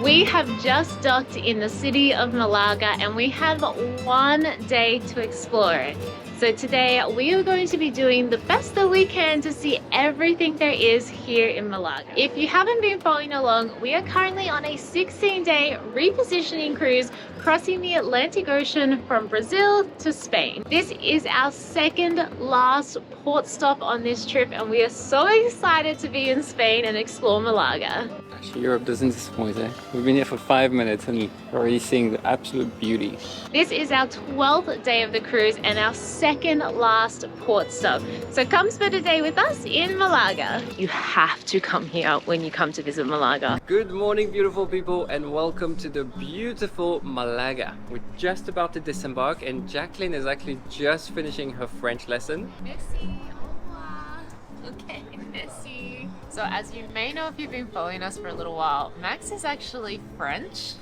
We have just docked in the city of Malaga and we have one day to explore. So today we are going to be doing the best that we can to see everything there is here in Malaga. If you haven't been following along, we are currently on a 16-day repositioning cruise crossing the Atlantic Ocean from Brazil to Spain. This is our second last port stop on this trip and we are so excited to be in Spain and explore Malaga. Actually, Europe doesn't disappoint, eh? We've been here for 5 minutes and already seeing the absolute beauty. This is our 12th day of the cruise and our second last port stop. So come spend a day with us in Malaga. You have to come here when you come to visit Malaga. Good morning, beautiful people, and welcome to the beautiful Malaga. We're just about to disembark and Jacqueline is actually just finishing her French lesson. Merci, au revoir. Okay, merci. So as you may know if you've been following us for a little while, Max is actually French.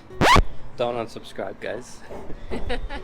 Don't unsubscribe, guys.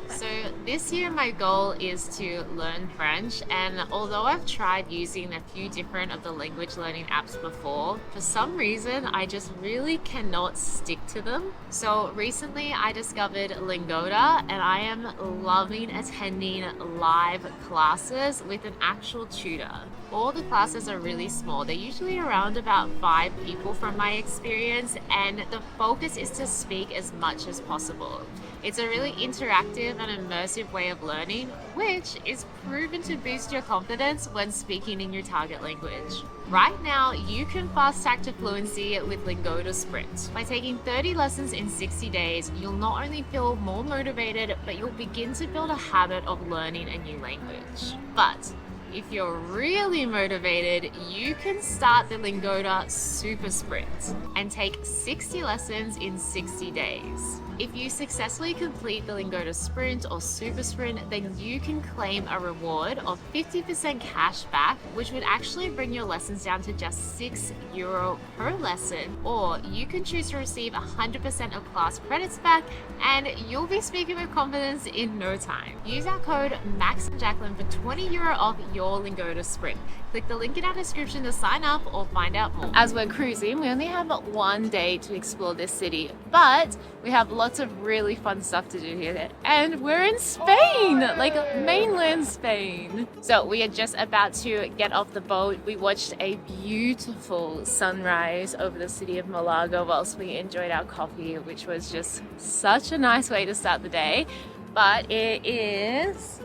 So this year my goal is to learn French, and although I've tried using a few different of the language learning apps before, for some reason I just really cannot stick to them. So recently I discovered Lingoda and I am loving attending live classes with an actual tutor. All the classes are really small. They're usually around about 5 people from my experience, and the focus is to speak as much as possible. It's a really interactive and immersive way of learning, which is proven to boost your confidence when speaking in your target language. Right now, you can fast track to fluency with Lingoda Sprint. By taking 30 lessons in 60 days, you'll not only feel more motivated, but you'll begin to build a habit of learning a new language. But if you're really motivated, you can start the Lingoda Super Sprint and take 60 lessons in 60 days. If you successfully complete the Lingoda Sprint or Super Sprint, then you can claim a reward of 50% cash back, which would actually bring your lessons down to just €6 per lesson. Or you can choose to receive 100% of class credits back and you'll be speaking with confidence in no time. Use our code MAXandJacqueline for €20 off your Lingoda Sprint. Click the link in our description to sign up or find out more. As we're cruising, we only have one day to explore this city, but we have lots of really fun stuff to do here. And we're in Spain, like mainland Spain. So we are just about to get off the boat. We watched a beautiful sunrise over the city of Malaga whilst we enjoyed our coffee, which was just such a nice way to start the day. But it is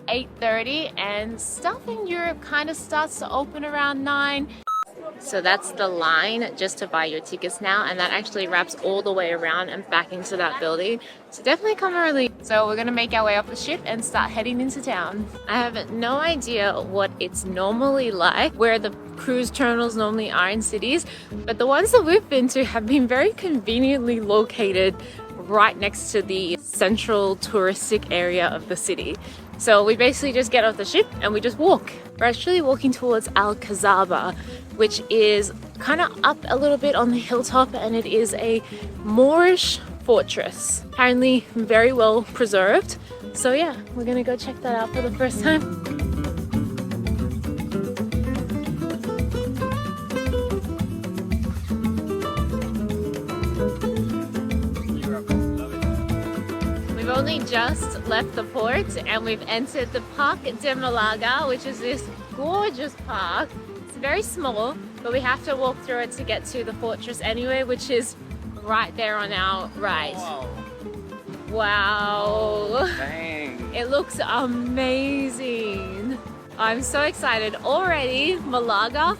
8:30 and stuff in Europe kind of starts to open around 9. So that's the line just to buy your tickets now, and that actually wraps all the way around and back into that building. So definitely come early. So we're gonna make our way off the ship and start heading into town. I have no idea what it's normally like, where the cruise terminals normally are in cities, but the ones that we've been to have been very conveniently located right next to the central touristic area of the city. So we basically just get off the ship and we just walk. We're actually walking towards Alcazaba, which is kind of up a little bit on the hilltop, and it is a Moorish fortress. Apparently very well preserved. So yeah, we're gonna go check that out for the first time. We've only just left the port and we've entered the Parc de Malaga, which is this gorgeous park. It's very small, but we have to walk through it to get to the fortress anyway, which is right there on our right. Wow. Dang. It looks amazing. I'm so excited. Already, Malaga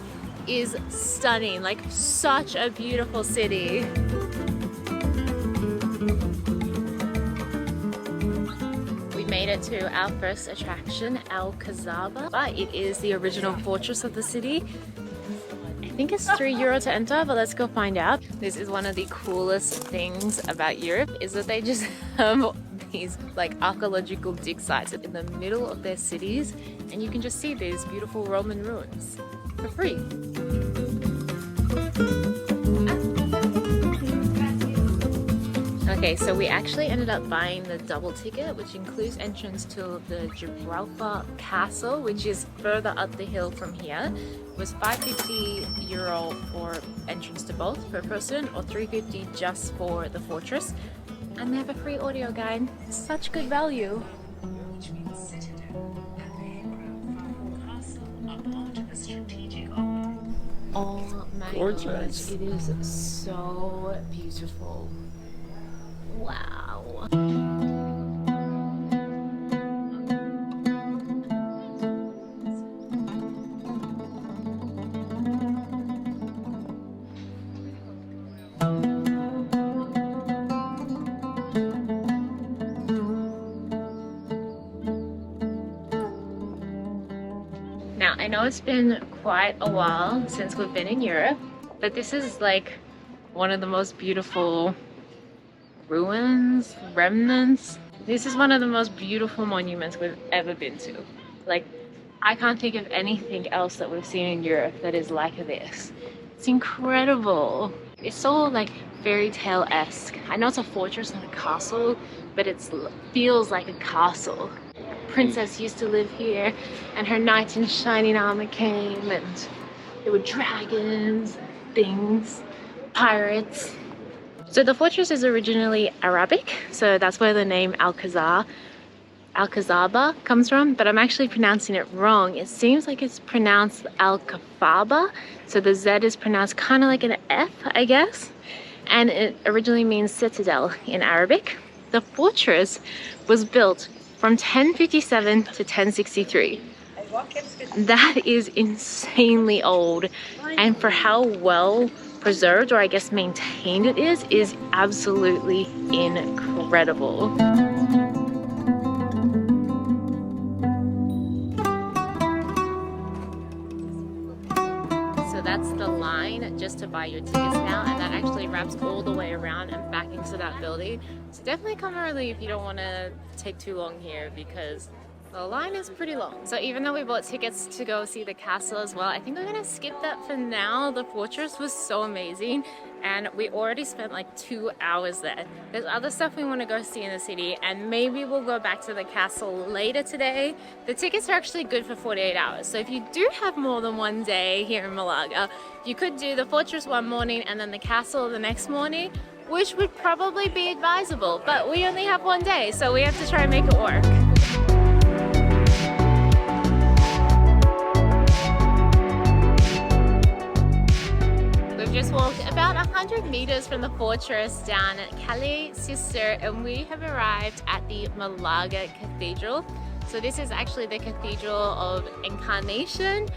is stunning, like such a beautiful city. Made it to our first attraction, Alcazaba, but it is the original fortress of the city. I think it's €3 to enter, but let's go find out. This is one of the coolest things about Europe, is that they just have these like archaeological dig sites in the middle of their cities, and you can just see these beautiful Roman ruins for free. Okay, so we actually ended up buying the double ticket, which includes entrance to the Gibralfaro Castle, which is further up the hill from here. was €550 for entrance to both per person, or €350 just for the fortress. And they have a free audio guide. Such good value. Oh my Gorgeous. gosh, it is so beautiful. Wow. Now, I know it's been quite a while since we've been in Europe, but this is like one of the most beautiful ruins, remnants. This is one of the most beautiful monuments we've ever been to. Like, I can't think of anything else that we've seen in Europe that is like this. It's incredible. It's so like fairy tale-esque. I know it's a fortress, not a castle, but it feels like a castle. Princess used to live here, and her knight in shining armor came, and there were dragons, things, pirates. So the fortress is originally Arabic, so that's where the name Alcazaba comes from, but I'm actually pronouncing it wrong. It seems like it's pronounced Alcazaba, so the Z is pronounced kind of like an F, I guess, and it originally means citadel in Arabic. The fortress was built from 1057 to 1063. That is insanely old, and for how well preserved, or I guess maintained it is absolutely incredible. So that's the line just to buy your tickets now, and that actually wraps all the way around and back into that building. So definitely come early if you don't want to take too long here, because the line is pretty long. So even though we bought tickets to go see the castle as well, I think we're gonna skip that for now. The fortress was so amazing, and we already spent like 2 hours there. There's other stuff we want to go see in the city, and maybe we'll go back to the castle later today. The tickets are actually good for 48 hours. So if you do have more than one day here in Malaga, you could do the fortress one morning and then the castle the next morning, which would probably be advisable, but we only have one day, so we have to try and make it work. Just walked about 100 meters from the fortress down at Calle Larios, and we have arrived at the Malaga Cathedral. So this is actually the Cathedral of Encarnación,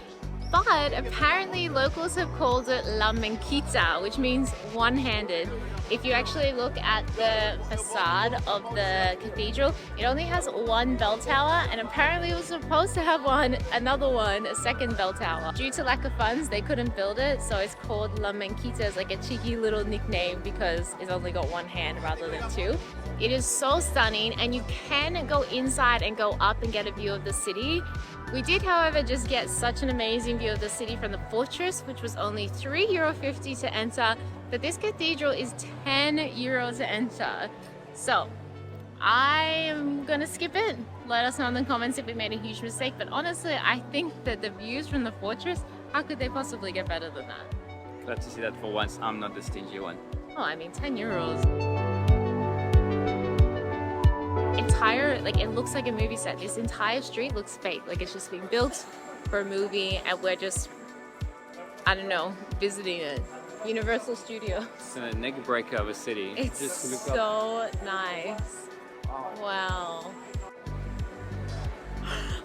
but apparently locals have called it La Manquita, which means one-handed. If you actually look at the facade of the cathedral, it only has one bell tower, and apparently it was supposed to have a second bell tower. Due to lack of funds, they couldn't build it, so it's called La Manquita. It's like a cheeky little nickname because it's only got one hand rather than two. It is so stunning, and you can go inside and go up and get a view of the city. We did, however, just get such an amazing view of the city from the fortress, which was only €3.50 to enter, but this cathedral is €10 to enter. So I'm gonna skip it. Let us know in the comments if we made a huge mistake, but honestly, I think that the views from the fortress, how could they possibly get better than that? Glad to see that for once I'm not the stingy one. Oh, I mean, €10. It looks like a movie set. This entire street looks fake, like it's just being built for a movie, and we're just, I don't know, visiting it. Universal Studios. It's a neck breaker of a city. It's just to look so up. nice. Wow.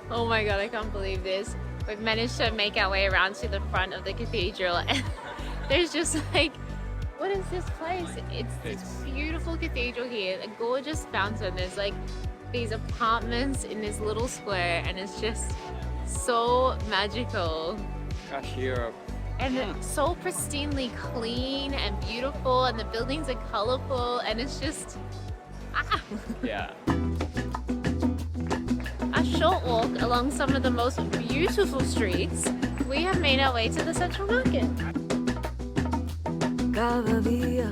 Oh my god, I can't believe this. We've managed to make our way around to the front of the cathedral, and there's just like, what is this place? It's this beautiful cathedral here, a gorgeous fountain. There's like these apartments in this little square, and it's just so magical. Gosh, Europe. And it's so pristinely clean and beautiful, and the buildings are colorful, and it's just, Yeah. A short walk along some of the most beautiful streets, we have made our way to the Central Market. Cada día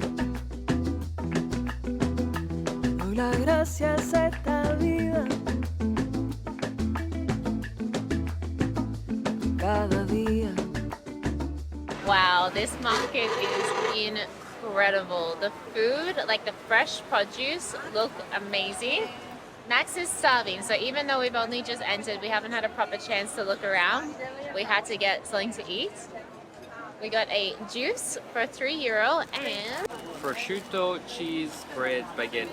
doy las gracias a esta vida. Cada día This market is incredible. The food, like the fresh produce, look amazing. Max is starving, so even though we've only just entered, we haven't had a proper chance to look around. We had to get something to eat. We got a juice for €3 and Prosciutto, cheese, bread, baguette,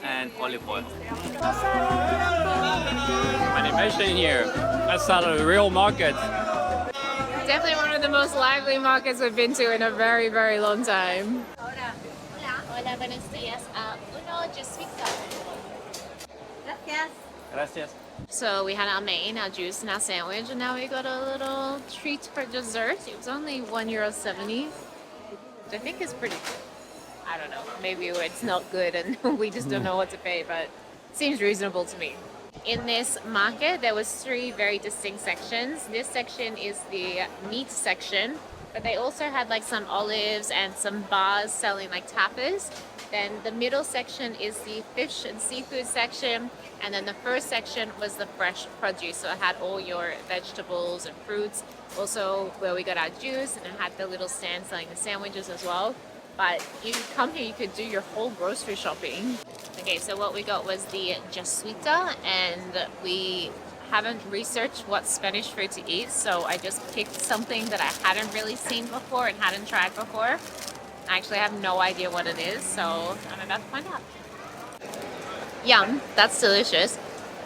and olive oil. Animation here. That's not a real market. definitely one of the most lively markets we've been to in a very, very long time. Hola, buenos días. Uno juicito. Gracias. So we had our main, our juice, and our sandwich, and now we got a little treat for dessert. It was only €1.70, which I think is pretty good. I don't know, maybe it's not good and we just don't know what to pay, but it seems reasonable to me. In this market, there was 3 very distinct sections. This section is the meat section, but they also had like some olives and some bars selling like tapas. Then the middle section is the fish and seafood section, and then the first section was the fresh produce. So it had all your vegetables and fruits, also where we got our juice, and it had the little stand selling the sandwiches as well. But you come here, you could do your whole grocery shopping. Okay, so what we got was the jaswita, and we haven't researched what Spanish food to eat, so I just picked something that I hadn't really seen before and hadn't tried before. I actually have no idea what it is, so I'm about to find out. Yum, that's delicious.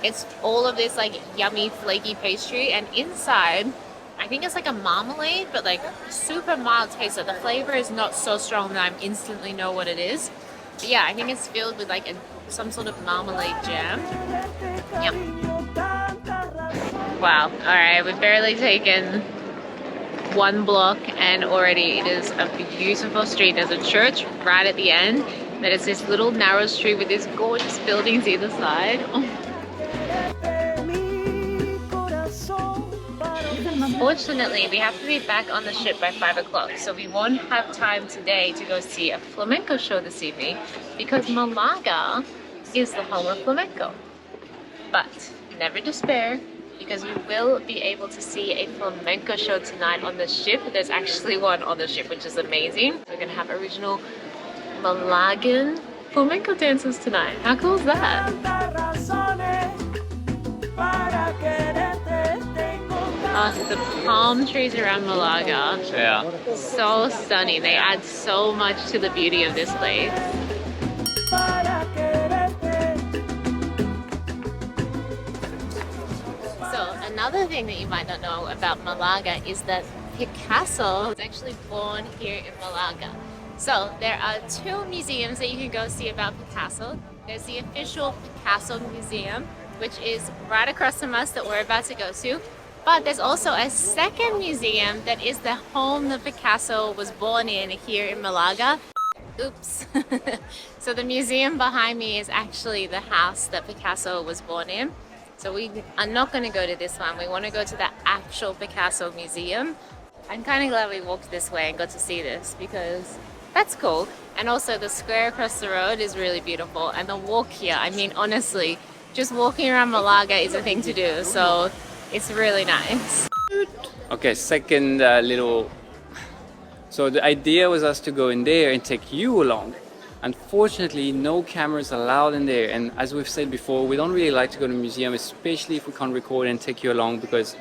It's all of this like yummy flaky pastry, and inside I think it's like a marmalade, but like super mild taste. So the flavor is not so strong that I instantly know what it is. But yeah, I think it's filled with like some sort of marmalade jam. Yum. Wow. All right, we've barely taken 1 block and already it is a beautiful street. There's a church right at the end. Then it's this little narrow street with these gorgeous buildings either side. Unfortunately, we have to be back on the ship by 5 o'clock, so we won't have time today to go see a flamenco show this evening because Malaga is the home of flamenco. But never despair, because we will be able to see a flamenco show tonight on the ship. There's actually one on the ship, which is amazing. We're going to have original Malagan flamenco dancers tonight. How cool is that? The palm trees around Malaga, Yeah. so stunning. They add so much to the beauty of this place. So another thing that you might not know about Malaga is that Picasso was actually born here in Malaga. So there are 2 museums that you can go see about Picasso. There's the official Picasso Museum, which is right across from us that we're about to go to. But there's also a second museum that is the home that Picasso was born in here in Malaga. Oops. So the museum behind me is actually the house that Picasso was born in. So we are not going to go to this one. We want to go to the actual Picasso museum. I'm kind of glad we walked this way and got to see this because that's cool. And also the square across the road is really beautiful. And the walk here, I mean, honestly, just walking around Malaga is a thing to do. So it's really nice. Okay, second little. So the idea was us to go in there and take you along. Unfortunately, no cameras allowed in there. And as we've said before, we don't really like to go to a museum, especially if we can't record and take you along, because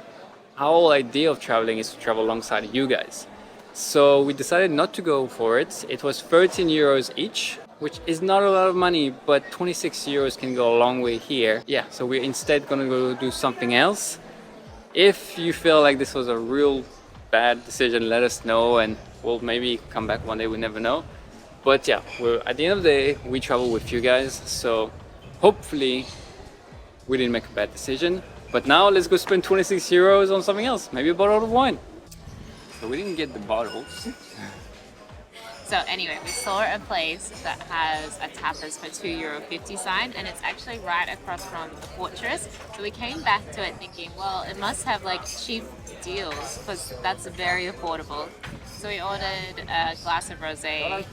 our whole idea of traveling is to travel alongside you guys. So we decided not to go for it. It was €13 each, which is not a lot of money, but €26 can go a long way here. Yeah, so we're instead gonna go do something else. If you feel like this was a real bad decision, let us know and we'll maybe come back one day, we never know. But yeah, at the end of the day, we travel with you guys, so hopefully we didn't make a bad decision. But now let's go spend €26 on something else, maybe a bottle of wine. So we didn't get the bottles. So anyway, we saw a place that has a tapas for €2.50 sign, and it's actually right across from the fortress. So we came back to it thinking, well, it must have like cheap deals because that's very affordable. So we ordered a glass of rosé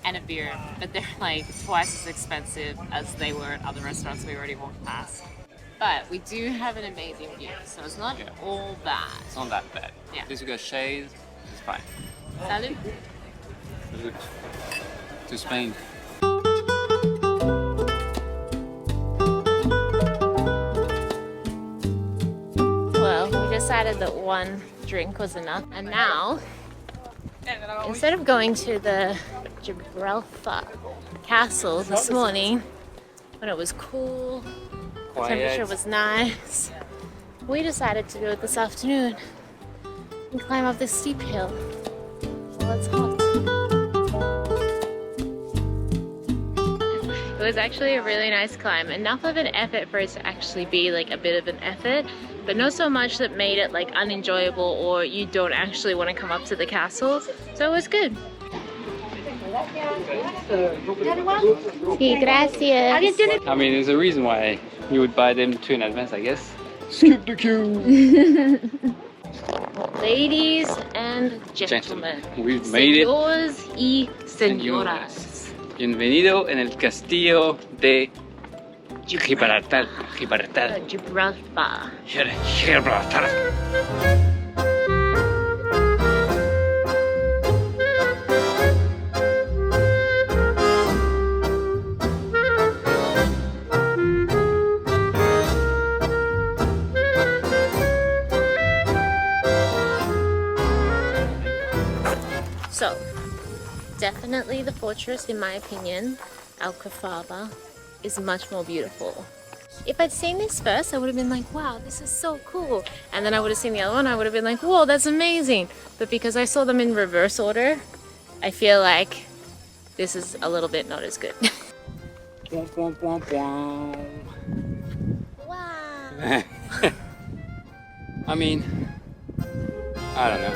and a beer, but they're like twice as expensive as they were at other restaurants we already walked past. But we do have an amazing view, so it's not all bad. It's not that bad. Yeah. At least we got shade, it's fine. Salud. To Spain. Well, we decided that one drink was enough, and now instead of going to the Gibralfaro Castle this morning when it was cool, temperature was nice, we decided to do it this afternoon and climb up this steep hill while it's hot. It was actually a really nice climb, enough of an effort for it to actually be like a bit of an effort, but not so much that made it like unenjoyable or you don't actually want to come up to the castle, so it was good. Sí, gracias. I mean, there's a reason why you would buy them two in advance, I guess. Skip the queue! Ladies and gentlemen, we've made it. Señores y señoras. Bienvenido en el castillo de Gibraltar. Gibraltar. Gibraltar. So, definitely the fortress, in my opinion, Alcazaba, is much more beautiful. If I'd seen this first, I would have been like, wow, this is so cool. And then I would have seen the other one, I would have been like, whoa, that's amazing. But because I saw them in reverse order, I feel like this is a little bit not as good. Wow. I mean, I don't know.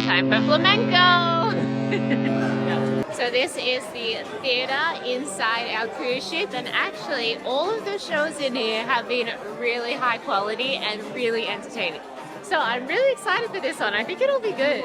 Time for flamenco! So this is the theatre inside our cruise ship, and actually all of the shows in here have been really high quality and really entertaining. So I'm really excited for this one. I think it'll be good.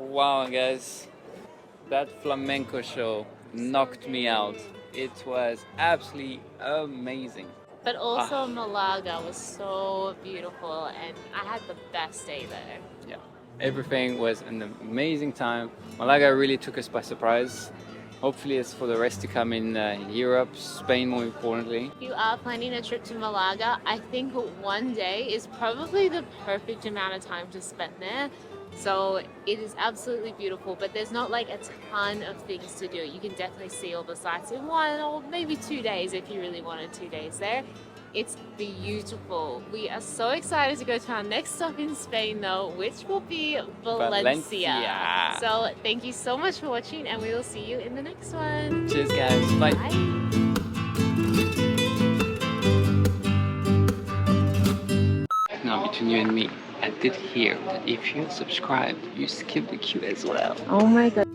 Wow, guys, that flamenco show knocked me out. It was absolutely amazing. But also Malaga was so beautiful, and I had the best day there. Yeah, everything was an amazing time. Malaga really took us by surprise. Hopefully it's for the rest to come in Europe, Spain more importantly. If you are planning a trip to Malaga, I think one day is probably the perfect amount of time to spend there. So it is absolutely beautiful, but there's not like a ton of things to do. You can definitely see all the sights in 1 or maybe 2 days if you really wanted 2 days there. It's beautiful. We are so excited to go to our next stop in Spain though, which will be Valencia. So thank you so much for watching, and we will see you in the next one. Cheers, guys. Bye. Bye. Now, between you and me, I did hear that if you're subscribed, you skip the queue as well. Oh my god.